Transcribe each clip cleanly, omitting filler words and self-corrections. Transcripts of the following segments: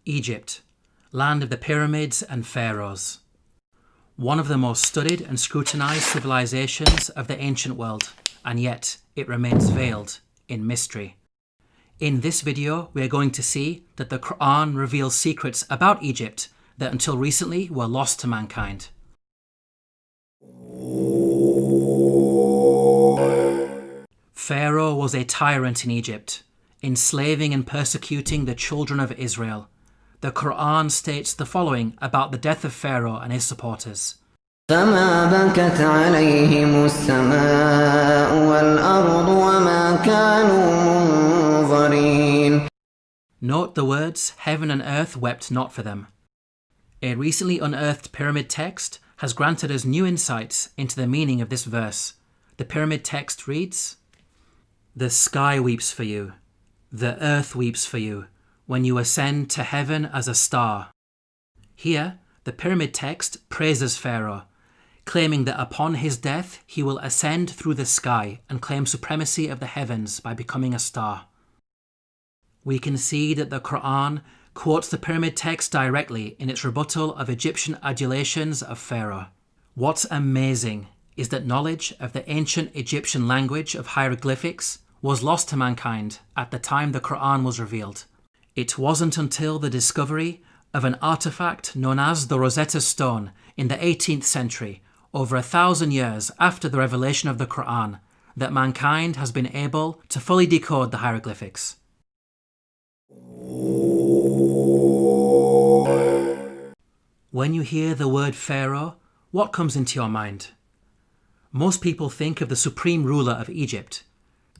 Egypt, land of the pyramids and pharaohs. One of the most studied and scrutinized civilizations of the ancient world, and yet it remains veiled in mystery. In this video, we are going to see that the Qur'an reveals secrets about Egypt that until recently were lost to mankind. Pharaoh was a tyrant in Egypt, enslaving and persecuting the children of Israel. The Qur'an states the following about the death of Pharaoh and his supporters. فما بكت عليهم السماء والأرض وما كانوا منظرين. Note the words, heaven and earth wept not for them. A recently unearthed pyramid text has granted us new insights into the meaning of this verse. The pyramid text reads, "The sky weeps for you, the earth weeps for you, when you ascend to heaven as a star." Here, the pyramid text praises Pharaoh, claiming that upon his death he will ascend through the sky and claim supremacy of the heavens by becoming a star. We can see that the Qur'an quotes the pyramid text directly in its rebuttal of Egyptian adulations of Pharaoh. What's amazing is that knowledge of the ancient Egyptian language of hieroglyphics was lost to mankind at the time the Qur'an was revealed. It wasn't until the discovery of an artifact known as the Rosetta Stone in the 18th century, over 1,000 years after the revelation of the Qur'an, that mankind has been able to fully decode the hieroglyphics. When you hear the word Pharaoh, what comes into your mind? Most people think of the supreme ruler of Egypt.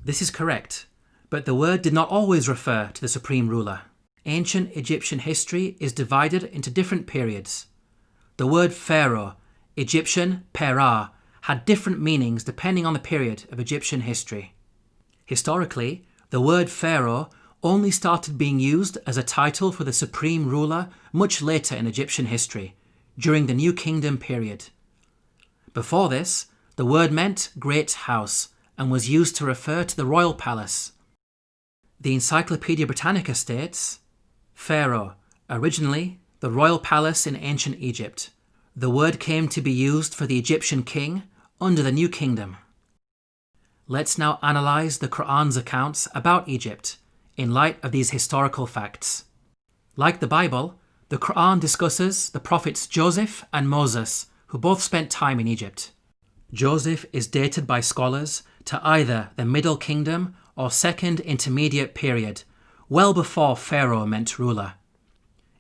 This is correct, but the word did not always refer to the supreme ruler. Ancient Egyptian history is divided into different periods. The word Pharaoh, Egyptian Pharoah, had different meanings depending on the period of Egyptian history. Historically, the word Pharaoh only started being used as a title for the supreme ruler much later in Egyptian history, during the New Kingdom period. Before this, the word meant great house and was used to refer to the royal palace. The Encyclopedia Britannica states, Pharaoh, originally the royal palace in ancient Egypt. The word came to be used for the Egyptian king under the New Kingdom. Let's now analyze the Qur'an's accounts about Egypt in light of these historical facts. Like the Bible, the Qur'an discusses the prophets Joseph and Moses, who both spent time in Egypt. Joseph is dated by scholars to either the Middle Kingdom or Second Intermediate period, well before Pharaoh meant ruler.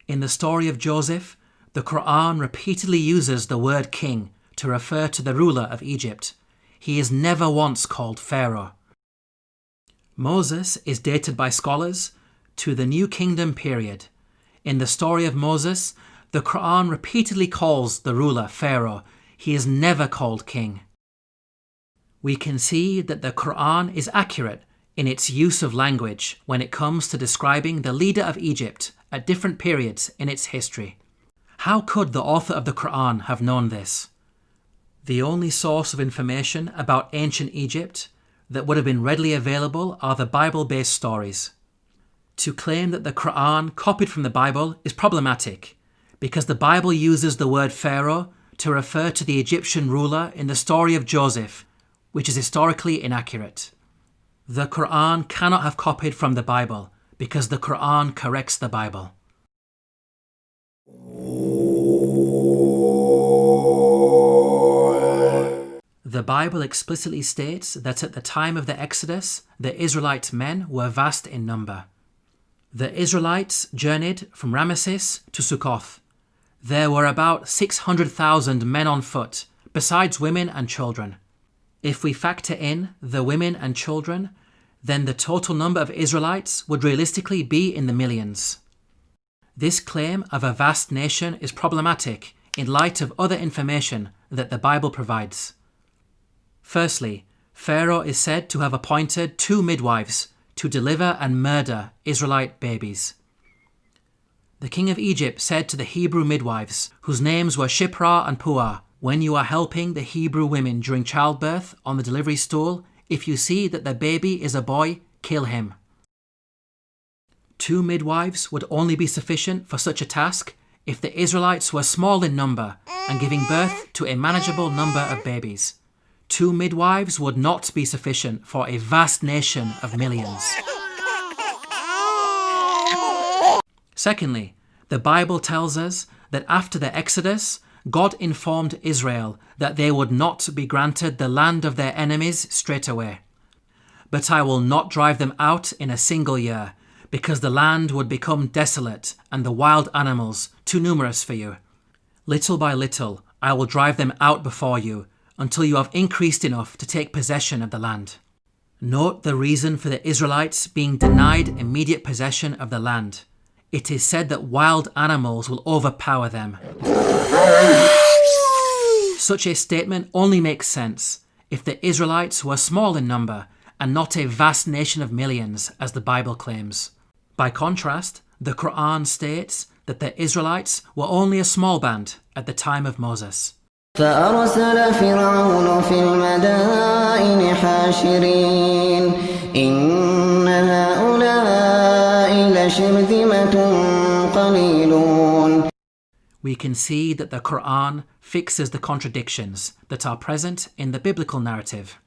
In the story of Joseph, the Qur'an repeatedly uses the word king to refer to the ruler of Egypt. He is never once called Pharaoh. Moses is dated by scholars to the New Kingdom period. In the story of Moses, the Qur'an repeatedly calls the ruler Pharaoh. He is never called king. We can see that the Qur'an is accurate in its use of language when it comes to describing the leader of Egypt at different periods in its history. How could the author of the Qur'an have known this? The only source of information about ancient Egypt that would have been readily available are the Bible-based stories. To claim that the Qur'an copied from the Bible is problematic because the Bible uses the word Pharaoh to refer to the Egyptian ruler in the story of Joseph, which is historically inaccurate. The Qur'an cannot have copied from the Bible because the Qur'an corrects the Bible. The Bible explicitly states that at the time of the Exodus, the Israelite men were vast in number. The Israelites journeyed from Ramses to Sukkoth. There were about 600,000 men on foot, besides women and children. If we factor in the women and children, then the total number of Israelites would realistically be in the millions. This claim of a vast nation is problematic in light of other information that the Bible provides. Firstly, Pharaoh is said to have appointed 2 midwives to deliver and murder Israelite babies. The king of Egypt said to the Hebrew midwives, whose names were Shiphrah and Puah, "When you are helping the Hebrew women during childbirth on the delivery stool, if you see that the baby is a boy, kill him." 2 midwives would only be sufficient for such a task if the Israelites were small in number and giving birth to a manageable number of babies. 2 midwives would not be sufficient for a vast nation of millions. Secondly, the Bible tells us that after the Exodus, God informed Israel that they would not be granted the land of their enemies straight away. But I will not drive them out in a single year, because the land would become desolate and the wild animals too numerous for you. Little by little, I will drive them out before you, until you have increased enough to take possession of the land. Note the reason for the Israelites being denied immediate possession of the land. It is said that wild animals will overpower them. Such a statement only makes sense if the Israelites were small in number and not a vast nation of millions, as the Bible claims. By contrast, the Qur'an states that the Israelites were only a small band at the time of Moses. فأرسل فرعون في المدائن حاشرين إن هؤلاء لشرذمة قليلون. We can see that the Qur'an fixes the contradictions that are present in the biblical narrative.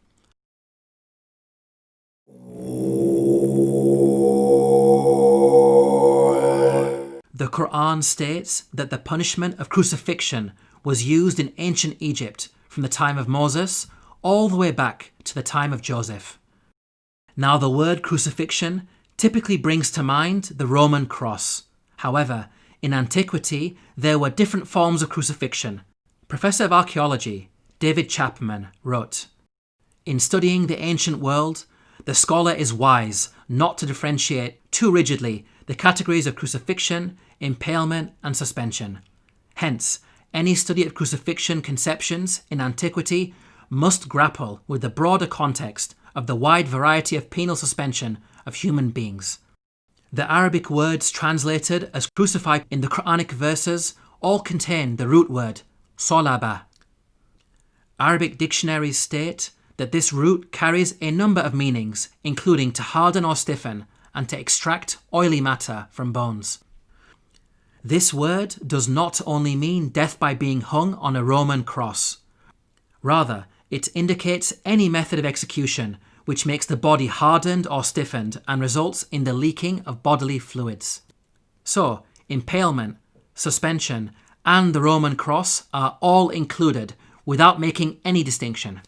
The Qur'an states that the punishment of crucifixion was used in ancient Egypt from the time of Moses all the way back to the time of Joseph. Now, the word crucifixion typically brings to mind the Roman cross. However, in antiquity, there were different forms of crucifixion. Professor of Archaeology David Chapman wrote, "In studying the ancient world, the scholar is wise not to differentiate too rigidly the categories of crucifixion, impalement, and suspension. Hence, any study of crucifixion conceptions in antiquity must grapple with the broader context of the wide variety of penal suspension of human beings. The Arabic words translated as crucified in the Quranic verses all contain the root word solaba. Arabic dictionaries state that this root carries a number of meanings, including to harden or stiffen and to extract oily matter from bones. This word does not only mean death by being hung on a Roman cross. Rather, it indicates any method of execution which makes the body hardened or stiffened and results in the leaking of bodily fluids. So, impalement, suspension, and the Roman cross are all included without making any distinction.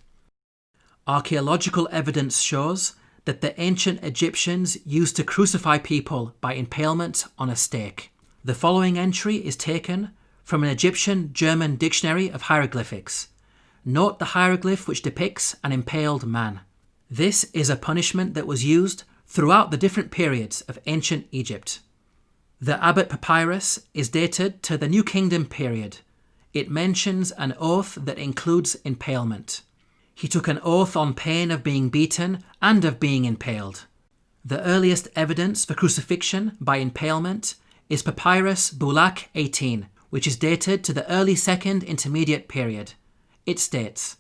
Archaeological evidence shows that the ancient Egyptians used to crucify people by impalement on a stake. The following entry is taken from an Egyptian-German dictionary of hieroglyphics. Note the hieroglyph which depicts an impaled man. This is a punishment that was used throughout the different periods of ancient Egypt. The Abbot Papyrus is dated to the New Kingdom period. It mentions an oath that includes impalement. He took an oath on pain of being beaten and of being impaled. The earliest evidence for crucifixion by impalement is Papyrus Bulaq 18, which is dated to the early Second Intermediate period. It states,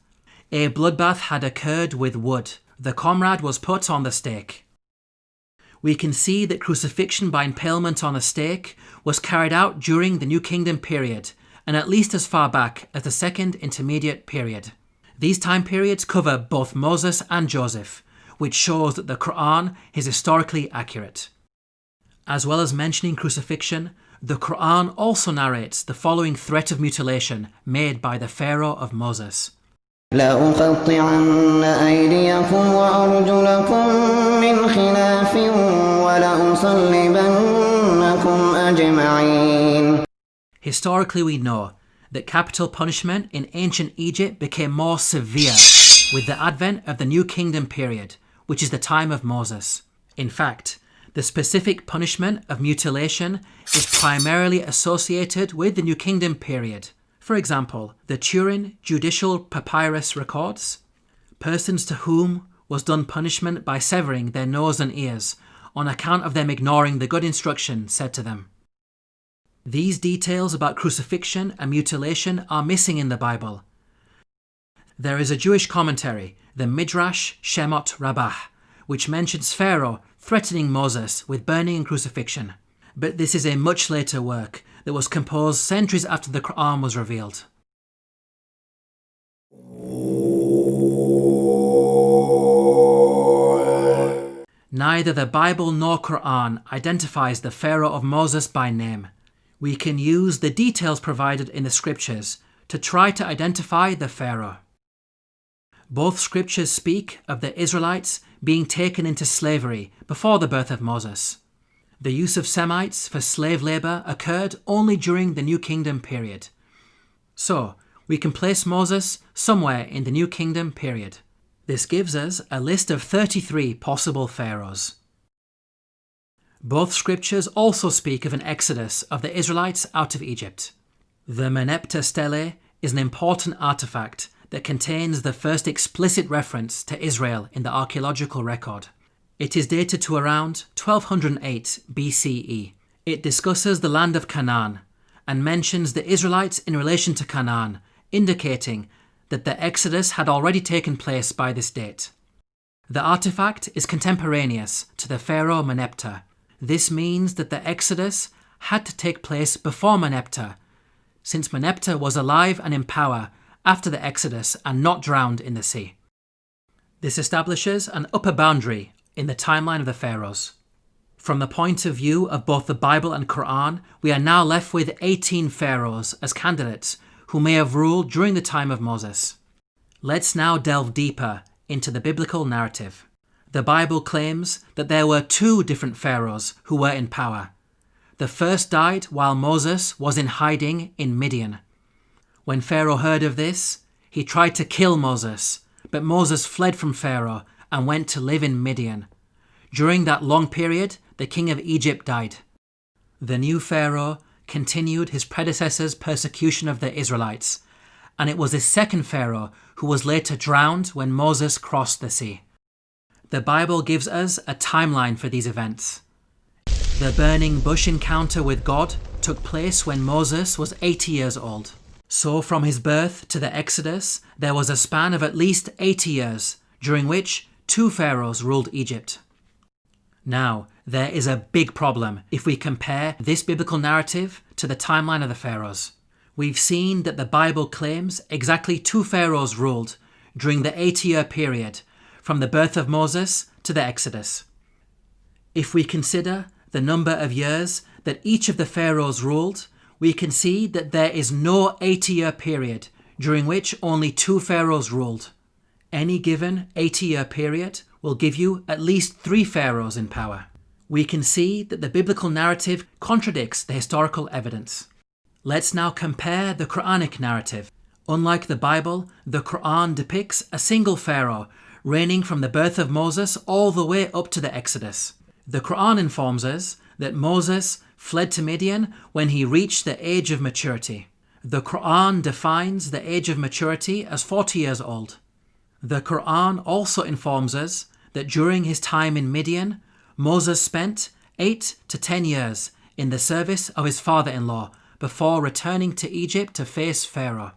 "A bloodbath had occurred with wood. The comrade was put on the stake." We can see that crucifixion by impalement on a stake was carried out during the New Kingdom period, and at least as far back as the Second Intermediate period. These time periods cover both Moses and Joseph, which shows that the Qur'an is historically accurate. As well as mentioning crucifixion, the Qur'an also narrates the following threat of mutilation made by the Pharaoh of Moses. لأقطعن أيديكم وأرجلكم من خلاف ولأصلبنكم أجمعين. Historically, we know that capital punishment in ancient Egypt became more severe with the advent of the New Kingdom period, which is the time of Moses. In fact, the specific punishment of mutilation is primarily associated with the New Kingdom period. For example, the Turin Judicial Papyrus records, persons to whom was done punishment by severing their nose and ears on account of them ignoring the good instruction said to them. These details about crucifixion and mutilation are missing in the Bible. There is a Jewish commentary, the Midrash Shemot Rabbah, which mentions Pharaoh threatening Moses with burning and crucifixion. But this is a much later work that was composed centuries after the Qur'an was revealed. Neither the Bible nor Qur'an identifies the Pharaoh of Moses by name. We can use the details provided in the scriptures to try to identify the Pharaoh. Both scriptures speak of the Israelites being taken into slavery before the birth of Moses. The use of Semites for slave labour occurred only during the New Kingdom period. So, we can place Moses somewhere in the New Kingdom period. This gives us a list of 33 possible pharaohs. Both scriptures also speak of an exodus of the Israelites out of Egypt. The Merneptah stele is an important artifact that contains the first explicit reference to Israel in the archaeological record. It is dated to around 1208 BCE. It discusses the land of Canaan and mentions the Israelites in relation to Canaan, indicating that the Exodus had already taken place by this date. The artifact is contemporaneous to the Pharaoh Merneptah. This means that the Exodus had to take place before Merneptah, since Merneptah was alive and in power after the Exodus and not drowned in the sea. This establishes an upper boundary in the timeline of the pharaohs. From the point of view of both the Bible and Qur'an, we are now left with 18 pharaohs as candidates who may have ruled during the time of Moses. Let's now delve deeper into the biblical narrative. The Bible claims that there were 2 different pharaohs who were in power. The first died while Moses was in hiding in Midian. When Pharaoh heard of this, he tried to kill Moses, but Moses fled from Pharaoh and went to live in Midian. During that long period, the king of Egypt died. The new Pharaoh continued his predecessor's persecution of the Israelites, and it was his second Pharaoh who was later drowned when Moses crossed the sea. The Bible gives us a timeline for these events. The burning bush encounter with God took place when Moses was 80 years old. So from his birth to the Exodus, there was a span of at least 80 years, during which 2 pharaohs ruled Egypt. Now, there is a big problem if we compare this biblical narrative to the timeline of the pharaohs. We've seen that the Bible claims exactly 2 pharaohs ruled during the 80-year period from the birth of Moses to the Exodus. If we consider the number of years that each of the pharaohs ruled, we can see that there is no 80-year period during which only 2 pharaohs ruled. Any given 80-year period will give you at least 3 pharaohs in power. We can see that the biblical narrative contradicts the historical evidence. Let's now compare the Quranic narrative. Unlike the Bible, the Qur'an depicts a single pharaoh reigning from the birth of Moses all the way up to the Exodus. The Qur'an informs us that Moses fled to Midian when he reached the age of maturity. The Qur'an defines the age of maturity as 40 years old. The Qur'an also informs us that during his time in Midian, Moses spent 8 to 10 years in the service of his father-in-law before returning to Egypt to face Pharaoh.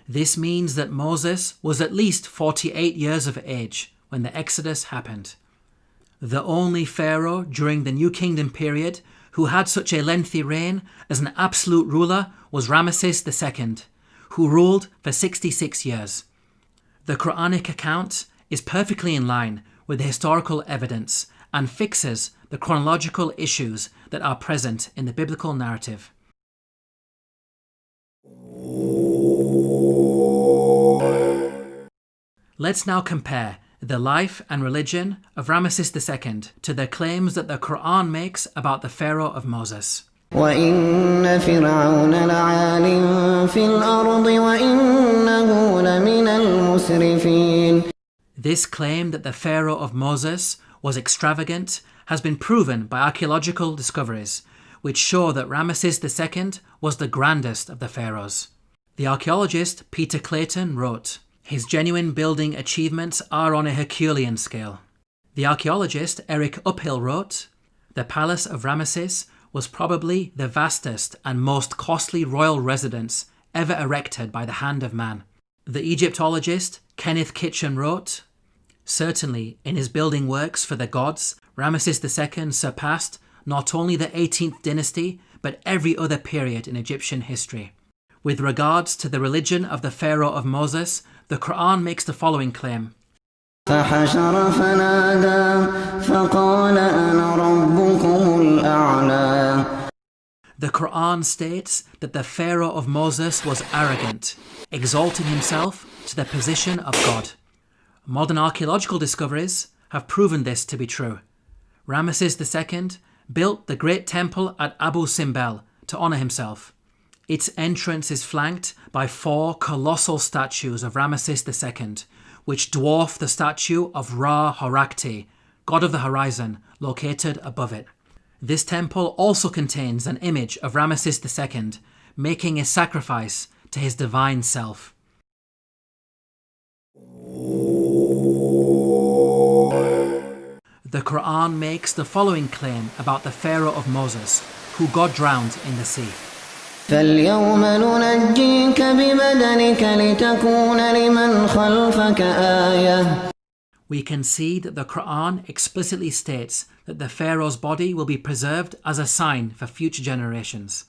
This means that Moses was at least 48 years of age when the Exodus happened. The only Pharaoh during the New Kingdom period who had such a lengthy reign as an absolute ruler was Ramses II, who ruled for 66 years. The Quranic account is perfectly in line with the historical evidence and fixes the chronological issues that are present in the biblical narrative. Let's now compare the life and religion of Ramses II to the claims that the Qur'an makes about the Pharaoh of Moses. وَإِنَّ فِرْعَوْنَ لَعَالٍ فِي الْأَرْضِ وَإِنَّهُ لَمِنَ الْمُسْرِفِينَ. This claim that the Pharaoh of Moses was extravagant has been proven by archaeological discoveries, which show that Ramses II was the grandest of the pharaohs. The archaeologist Peter Clayton wrote, "His genuine building achievements are on a Herculean scale." The archaeologist Eric Uphill wrote, "The palace of Ramesses was probably the vastest and most costly royal residence ever erected by the hand of man." The Egyptologist Kenneth Kitchen wrote, Certainly, in his building works for the gods, Ramses II surpassed not only the 18th dynasty, but every other period in Egyptian history. With regards to the religion of the Pharaoh of Moses, the Qur'an makes the following claim. فحشر فنادى فقال أنا ربكم الأعلى. The Qur'an states that the Pharaoh of Moses was arrogant, exalting himself to the position of God. Modern archaeological discoveries have proven this to be true. Ramses II built the great temple at Abu Simbel to honour himself. Its entrance is flanked by 4 colossal statues of Ramses II, which dwarf the statue of Ra-Horakhti, god of the horizon, located above it. This temple also contains an image of Ramses II making a sacrifice to his divine self. The Qur'an makes the following claim about the Pharaoh of Moses, who God drowned in the sea. فاليوم ننجيك ببدنك لتكون لمن خلفك آية. We can see that the Qur'an explicitly states that the Pharaoh's body will be preserved as a sign for future generations.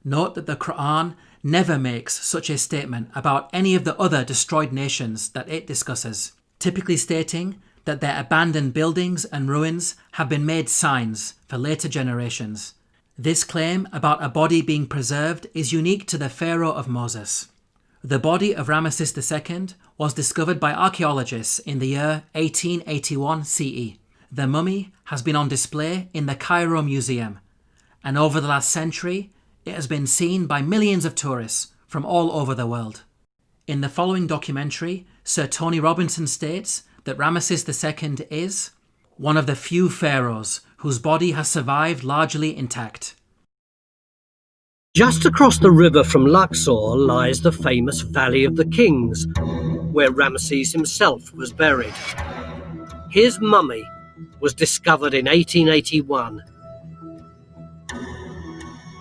Note that the Qur'an never makes such a statement about any of the other destroyed nations that it discusses, typically stating that their abandoned buildings and ruins have been made signs for later generations. This claim about a body being preserved is unique to the Pharaoh of Moses. The body of Ramses II was discovered by archaeologists in the year 1881 CE. The mummy has been on display in the Cairo Museum, and over the last century, it has been seen by millions of tourists from all over the world. In the following documentary, Sir Tony Robinson states that Ramses II is one of the few pharaohs whose body has survived largely intact. Just across the river from Luxor lies the famous Valley of the Kings, where Ramses himself was buried. His mummy was discovered in 1881.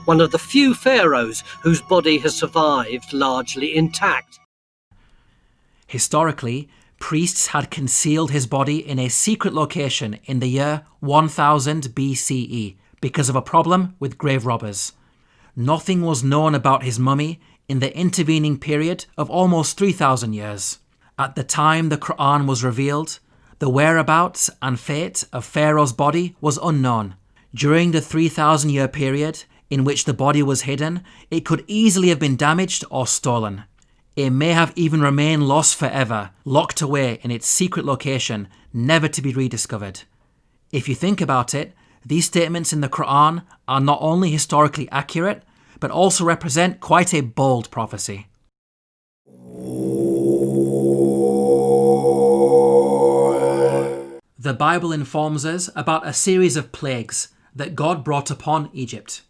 One of the few pharaohs whose body has survived largely intact. Historically, priests had concealed his body in a secret location in the year 1000 BCE because of a problem with grave robbers. Nothing was known about his mummy in the intervening period of almost 3,000 years. At the time the Qur'an was revealed, the whereabouts and fate of Pharaoh's body was unknown. During the 3,000-year period in which the body was hidden, it could easily have been damaged or stolen. It may have even remained lost forever, locked away in its secret location, never to be rediscovered. If you think about it, these statements in the Qur'an are not only historically accurate, but also represent quite a bold prophecy. The Bible informs us about a series of plagues that God brought upon Egypt.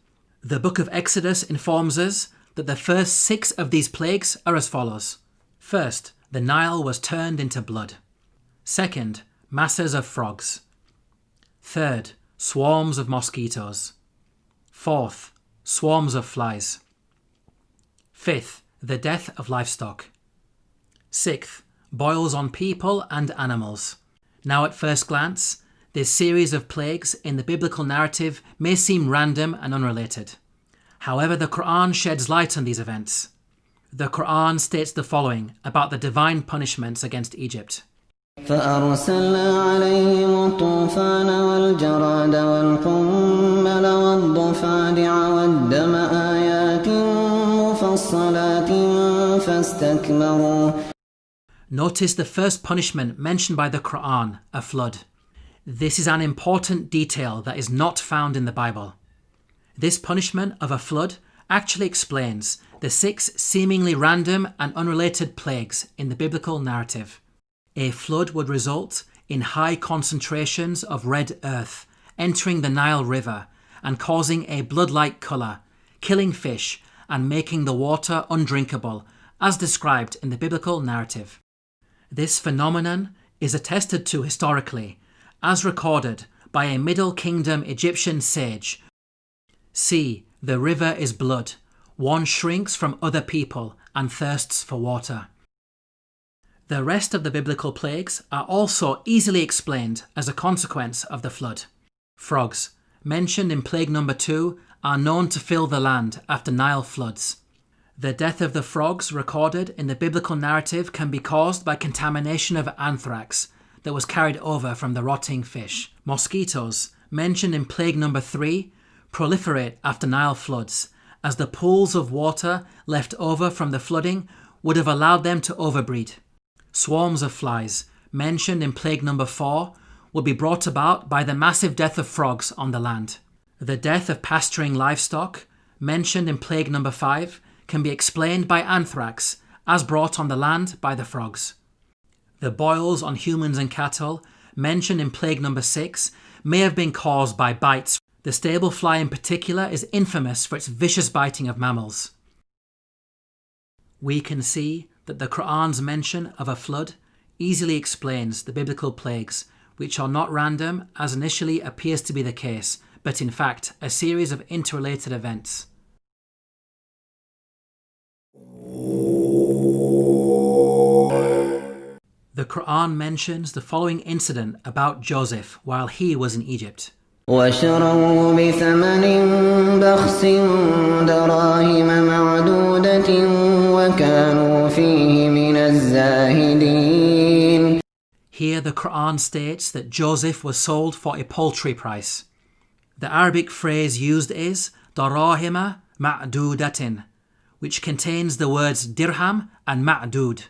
The book of Exodus informs us that the first 6 of these plagues are as follows. First, the Nile was turned into blood. Second, masses of frogs. Third, swarms of mosquitoes. Fourth, swarms of flies. Fifth, the death of livestock. Sixth, boils on people and animals. Now at first glance, this series of plagues in the biblical narrative may seem random and unrelated. However, the Qur'an sheds light on these events. The Qur'an states the following about the divine punishments against Egypt. فأرسلنا عليهم الطوفان والجراد والقمل والضفادع والدم آيات مفصلات فاستكبروا. Notice the first punishment mentioned by the Qur'an, a flood. This is an important detail that is not found in the Bible. This punishment of a flood actually explains the 6 seemingly random and unrelated plagues in the biblical narrative. A flood would result in high concentrations of red earth entering the Nile River and causing a blood-like colour, killing fish and making the water undrinkable, as described in the biblical narrative. This phenomenon is attested to historically, as recorded by a Middle Kingdom Egyptian sage. See, the river is blood. One shrinks from other people and thirsts for water. The rest of the biblical plagues are also easily explained as a consequence of the flood. Frogs, mentioned in plague number 2, are known to fill the land after Nile floods. The death of the frogs recorded in the biblical narrative can be caused by contamination of anthrax that was carried over from the rotting fish. Mosquitoes, mentioned in plague number 3, proliferate after Nile floods, as the pools of water left over from the flooding would have allowed them to overbreed. Swarms of flies, mentioned in plague number 4, will be brought about by the massive death of frogs on the land. The death of pasturing livestock, mentioned in plague number 5, can be explained by anthrax, as brought on the land by the frogs. The boils on humans and cattle, mentioned in plague number 6, may have been caused by bites. The stable fly in particular is infamous for its vicious biting of mammals. We can see that the Qur'an's mention of a flood easily explains the biblical plagues, which are not random as initially appears to be the case, but in fact a series of interrelated events. The Qur'an mentions the following incident about Joseph while he was in Egypt. وشروه بثمن بخس دراهم معدودة وكانوا فيه من الزاهدين. Here the Qur'an states that Joseph was sold for a paltry price. The Arabic phrase used is darahima ma'dudatin, which contains the words dirham and ma'dud.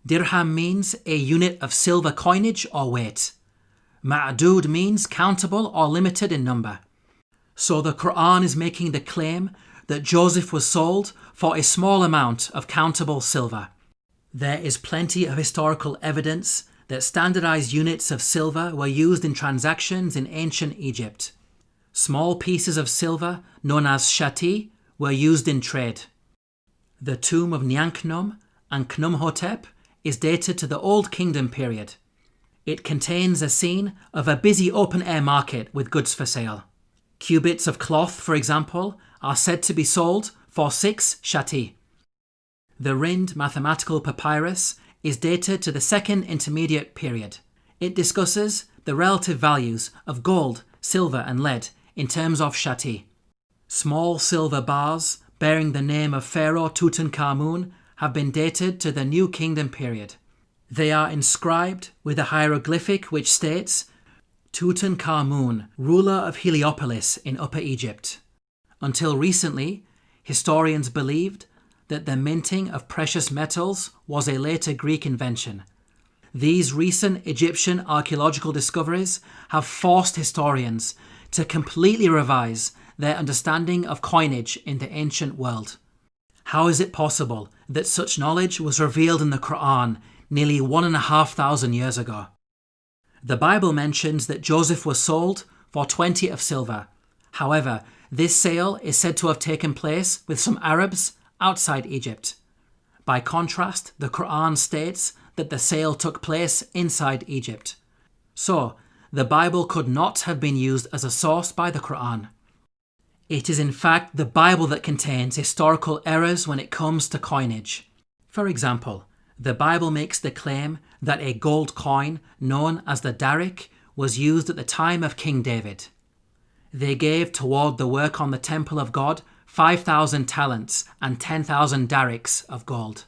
Dirham means a unit of silver coinage or weight. Ma'dud means countable or limited in number. So the Qur'an is making the claim that Joseph was sold for a small amount of countable silver. There is plenty of historical evidence that standardized units of silver were used in transactions in ancient Egypt. Small pieces of silver, known as shati, were used in trade. The tomb of Nyanknum and Khnumhotep is dated to the Old Kingdom period. It contains a scene of a busy open-air market with goods for sale. Cubits of cloth, for example, are said to be sold for 6 shati. The Rind mathematical papyrus is dated to the Second Intermediate period. It discusses the relative values of gold, silver and lead in terms of shati. Small silver bars bearing the name of Pharaoh Tutankhamun have been dated to the New Kingdom period. They are inscribed with a hieroglyphic which states, Tutankhamun, ruler of Heliopolis in Upper Egypt. Until recently, historians believed that the minting of precious metals was a later Greek invention. These recent Egyptian archaeological discoveries have forced historians to completely revise their understanding of coinage in the ancient world. How is it possible that such knowledge was revealed in the Qur'an nearly 1,500 years ago? The Bible mentions that Joseph was sold for 20 of silver. However, this sale is said to have taken place with some Arabs outside Egypt. By contrast, the Qur'an states that the sale took place inside Egypt. So, the Bible could not have been used as a source by the Qur'an. It is in fact the Bible that contains historical errors when it comes to coinage. For example, the Bible makes the claim that a gold coin known as the darik was used at the time of King David. They gave toward the work on the temple of God 5,000 talents and 10,000 darics of gold.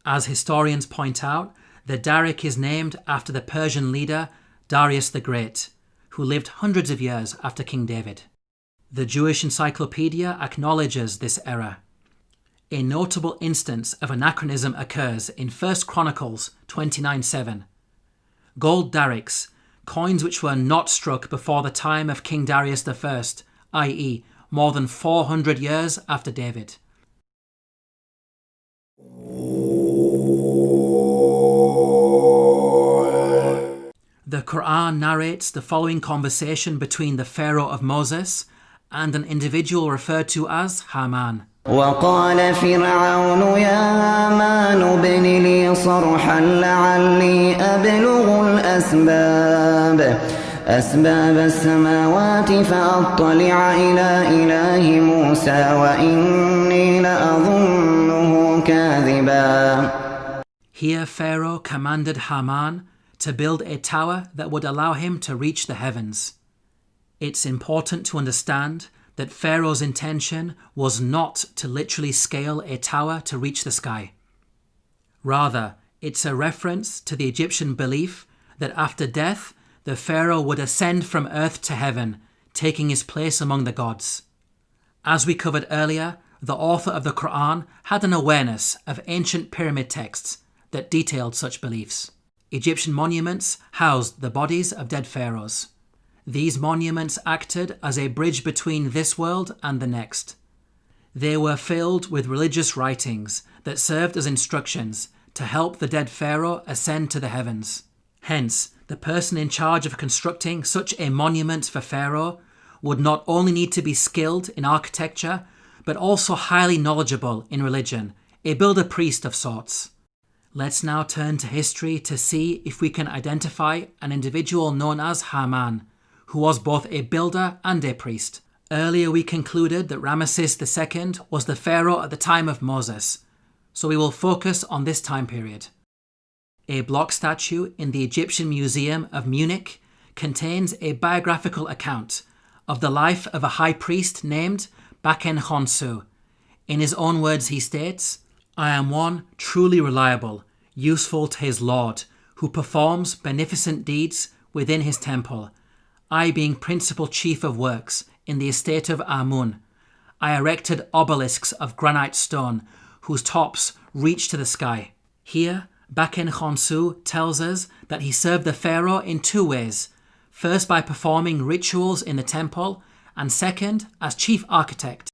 As historians point out, the darik is named after the Persian leader Darius the Great, who lived hundreds of years after King David. The Jewish Encyclopedia acknowledges this error. A notable instance of anachronism occurs in 1 Chronicles 29:7. Gold darics, coins which were not struck before the time of King Darius I, i.e., more than 400 years after David. The Qur'an narrates the following conversation between the Pharaoh of Moses and an individual referred to as Haman. وقال فرعون يا هامان ابن لي صرحا لعلي أبلغ أسباب السماوات فأطلع إلى إله موسى وإني لأظنه كاذبا. Here Pharaoh commanded Haman to build a tower that would allow him to reach the heavens. It's important to understand that Pharaoh's intention was not to literally scale a tower to reach the sky. Rather, it's a reference to the Egyptian belief that after death, the Pharaoh would ascend from earth to heaven, taking his place among the gods. As we covered earlier, the author of the Qur'an had an awareness of ancient pyramid texts that detailed such beliefs. Egyptian monuments housed the bodies of dead pharaohs. These monuments acted as a bridge between this world and the next. They were filled with religious writings that served as instructions to help the dead pharaoh ascend to the heavens. Hence, the person in charge of constructing such a monument for Pharaoh would not only need to be skilled in architecture, but also highly knowledgeable in religion, a builder-priest of sorts. Let's now turn to history to see if we can identify an individual known as Haman, who was both a builder and a priest. Earlier we concluded that Ramses II was the pharaoh at the time of Moses, so we will focus on this time period. A block statue in the Egyptian Museum of Munich contains a biographical account of the life of a high priest named Baken-Khonsu. In his own words he states, "I am one truly reliable, useful to his Lord, who performs beneficent deeds within his temple. I being principal chief of works in the estate of Amun, I erected obelisks of granite stone whose tops reach to the sky." Here, Baken-Khonsu tells us that he served the pharaoh in two ways, first by performing rituals in the temple, and second as chief architect.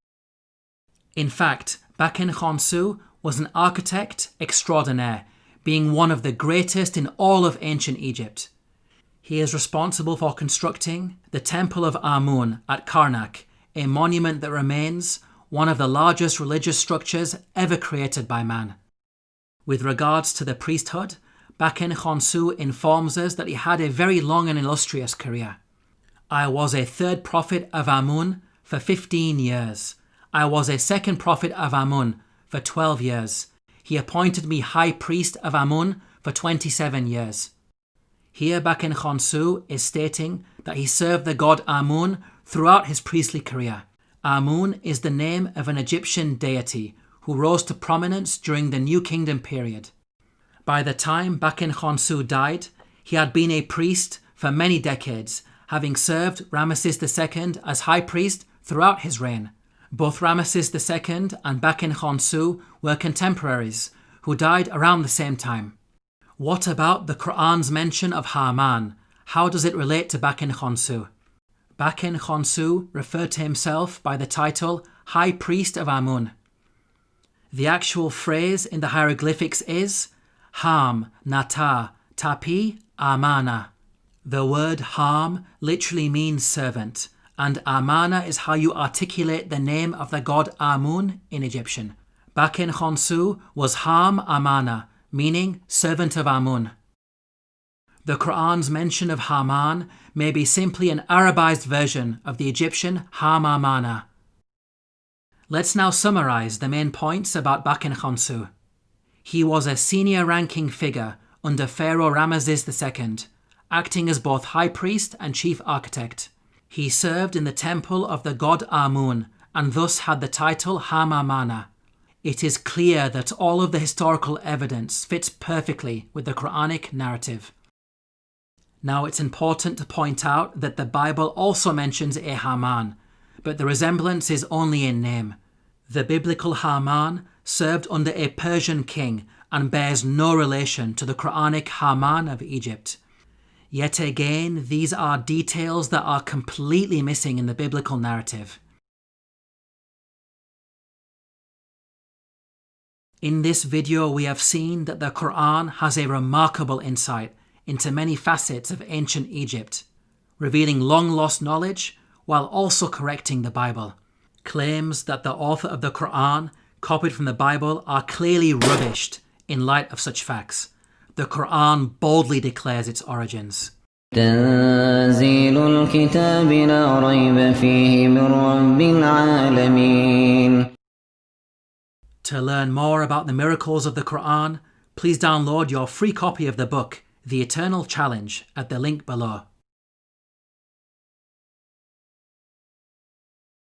In fact, Baken-Khonsu was an architect extraordinaire, being one of the greatest in all of ancient Egypt. He is responsible for constructing the Temple of Amun at Karnak, a monument that remains one of the largest religious structures ever created by man. With regards to the priesthood, Baken-Khonsu informs us that he had a very long and illustrious career. "I was a third prophet of Amun for 15 years. I was a second prophet of Amun for 12 years. He appointed me high priest of Amun for 27 years. Here Baken-Khonsu is stating that he served the god Amun throughout his priestly career. Amun is the name of an Egyptian deity who rose to prominence during the New Kingdom period. By the time Baken-Khonsu died, he had been a priest for many decades, having served Ramses II as high priest throughout his reign. Both Ramses II and Baken-Khonsu were contemporaries who died around the same time. What about the Qur'an's mention of Haman? How does it relate to Baken-Khonsu? Baken-Khonsu referred to himself by the title High Priest of Amun. The actual phrase in the hieroglyphics is Ham, Nata, Tapi, Amana. The word Ham literally means servant, and Amana is how you articulate the name of the god Amun in Egyptian. Baken-Khonsu was Ham Amana, meaning servant of Amun. The Qur'an's mention of Haman may be simply an Arabized version of the Egyptian Ham Amana. Let's now summarize the main points about Baken-Khonsu. He was a senior-ranking figure under Pharaoh Ramses II, acting as both high priest and chief architect. He served in the temple of the god Amun and thus had the title Ham Amana. It is clear that all of the historical evidence fits perfectly with the Quranic narrative. Now it's important to point out that the Bible also mentions a Haman, but the resemblance is only in name. The biblical Haman served under a Persian king and bears no relation to the Quranic Haman of Egypt. Yet again, these are details that are completely missing in the biblical narrative. In this video, we have seen that the Qur'an has a remarkable insight into many facets of ancient Egypt, revealing long-lost knowledge while also correcting the Bible. Claims that the author of the Qur'an copied from the Bible are clearly rubbished in light of such facts. The Qur'an boldly declares its origins. تنزيل الكتاب لا ريب فيه من رب العالمين. To learn more about the miracles of the Qur'an, Please download your free copy of the book, The Eternal Challenge, at the link below.